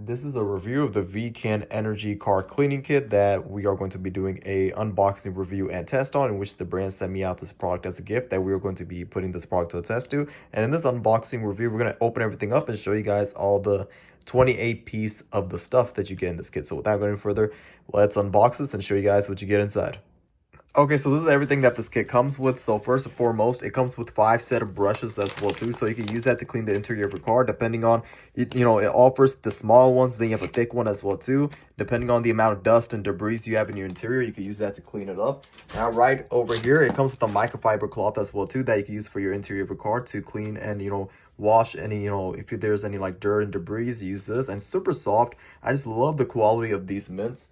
This is a review of the VCAN Energy Car Cleaning Kit that we are going to be doing a unboxing review and test on, in which the brand sent me out this product as a gift that we are going to be putting this product to a test to. And in this unboxing review, we're going to open everything up and show you guys all the 28 piece of the stuff that you get in this kit. So without going any further, let's unbox this and show you guys what you get inside. Okay, so this is everything that this kit comes with. So first and foremost, it comes with 5 set of brushes as well too. So you can use that to clean the interior of your car, depending on, it offers the small ones, then you have a thick one as well too. Depending on the amount of dust and debris you have in your interior, you can use that to clean it up. Now right over here, it comes with a microfiber cloth as well too that you can use for your interior of your car to clean and, wash any, if there's any like dirt and debris, use this. And it's super soft. I just love the quality of these mints.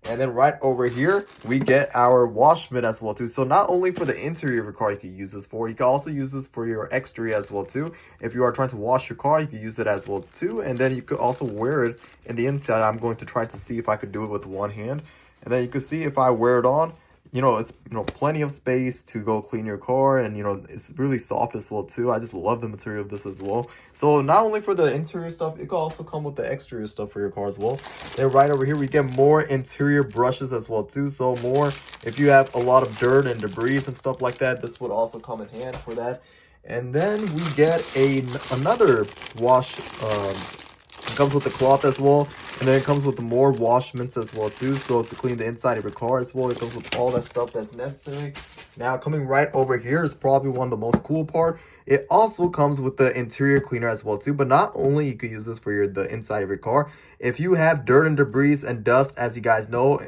And then right over here, we get our wash mitt as well too. So not only for the interior of your car you can use this for, you can also use this for your exterior as well too. If you are trying to wash your car, you can use it as well too. And then you could also wear it in the inside. I'm going to try to see if I could do it with one hand. And then you can see if I wear it on, it's plenty of space to go clean your car, and it's really soft as well too. I just love the material of this as well. So not only for the interior stuff, it can also come with the exterior stuff for your car as well. Then right over here we get more interior brushes as well too. So more, if you have a lot of dirt and debris and stuff like that, this would also come in hand for that. And then we get another wash. It comes with the cloth as well, and then it comes with more wash mints as well too, so to clean the inside of your car as well. It comes with all that stuff that's necessary. Now coming right over here is probably one of the most cool part. It also comes with the interior cleaner as well too, but not only you can use this for the inside of your car. If you have dirt and debris and dust, as you guys know,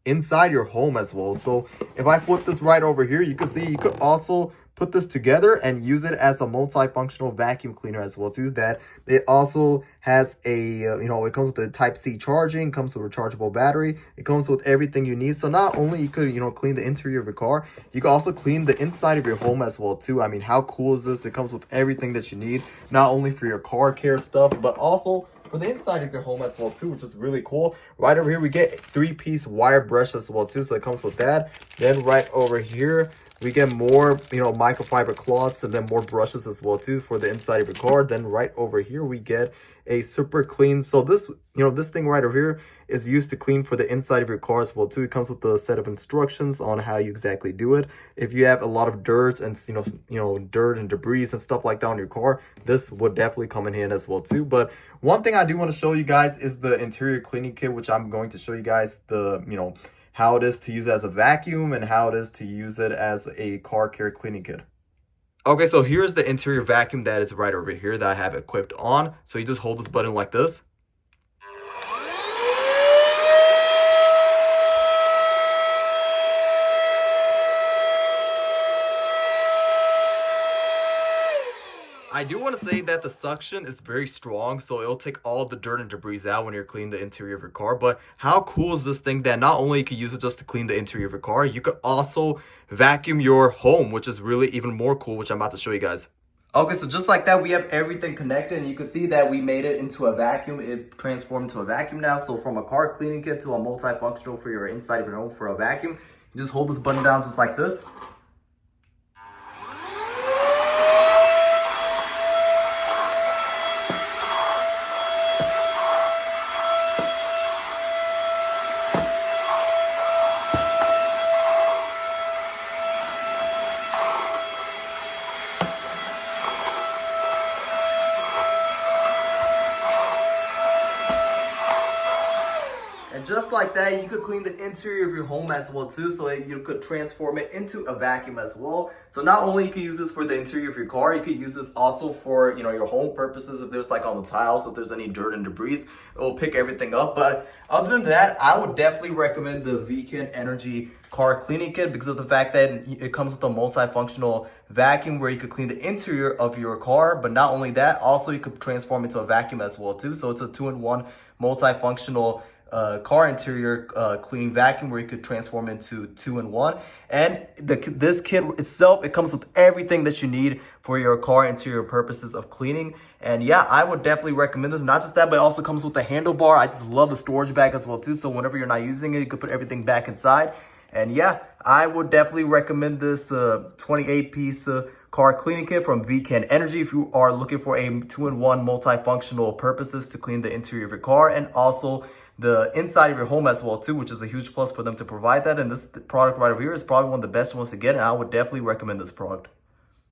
inside your home as well. So if I flip this right over here, you can see you could also put this together and use it as a multifunctional vacuum cleaner as well too. That it also has a it comes with the Type-C charging, comes with a rechargeable battery, it comes with everything you need. So not only you could clean the interior of your car, you can also clean the inside of your home as well too. I mean, how cool is this? It comes with everything that you need, not only for your car care stuff, but also for the inside of your home as well too, which is really cool. Right over here we get a 3-piece wire brush as well too, so it comes with that. Then right over here we get more microfiber cloths, and then more brushes as well too for the inside of your car. Then right over here we get a super clean. So this this thing right over here is used to clean for the inside of your car as well too. It comes with a set of instructions on how you exactly do it. If you have a lot of dirt and dirt and debris and stuff like that on your car, this would definitely come in hand as well too. But one thing I do want to show you guys is the interior cleaning kit, which I'm going to show you guys the how it is to use it as a vacuum and how it is to use it as a car care cleaning kit. Okay, so here's the interior vacuum that is right over here that I have equipped on. So you just hold this button like this. I do want to say that the suction is very strong, so it'll take all the dirt and debris out when you're cleaning the interior of your car. But how cool is this thing that not only you can use it just to clean the interior of your car, you could also vacuum your home, which is really even more cool, which I'm about to show you guys. Okay, so just like that, we have everything connected, and you can see that we made it into a vacuum. It transformed into a vacuum now. So from a car cleaning kit to a multifunctional for your inside of your home for a vacuum, you just hold this button down just like this. And just like that, you could clean the interior of your home as well too, so you could transform it into a vacuum as well. So not only you can use this for the interior of your car, you could use this also for your home purposes. If there's like on the tiles, if there's any dirt and debris, it will pick everything up. But other than that, I would definitely recommend the VCAN Energy Car Cleaning Kit because of the fact that it comes with a multifunctional vacuum where you could clean the interior of your car. But not only that, also you could transform into a vacuum as well too. So it's a 2-in-1 multifunctional car interior cleaning vacuum where you could transform into 2-in-1. And this kit itself, it comes with everything that you need for your car interior purposes of cleaning. And yeah, I would definitely recommend this. Not just that, but it also comes with a handlebar. I just love the storage bag as well too, so whenever you're not using it, you could put everything back inside. And yeah, I would definitely recommend this 28-piece car cleaning kit from VCAN Energy if you are looking for a 2-in-1 multifunctional purposes to clean the interior of your car and also the inside of your home as well too, which is a huge plus for them to provide that. And this product right over here is probably one of the best ones to get, and I would definitely recommend this product.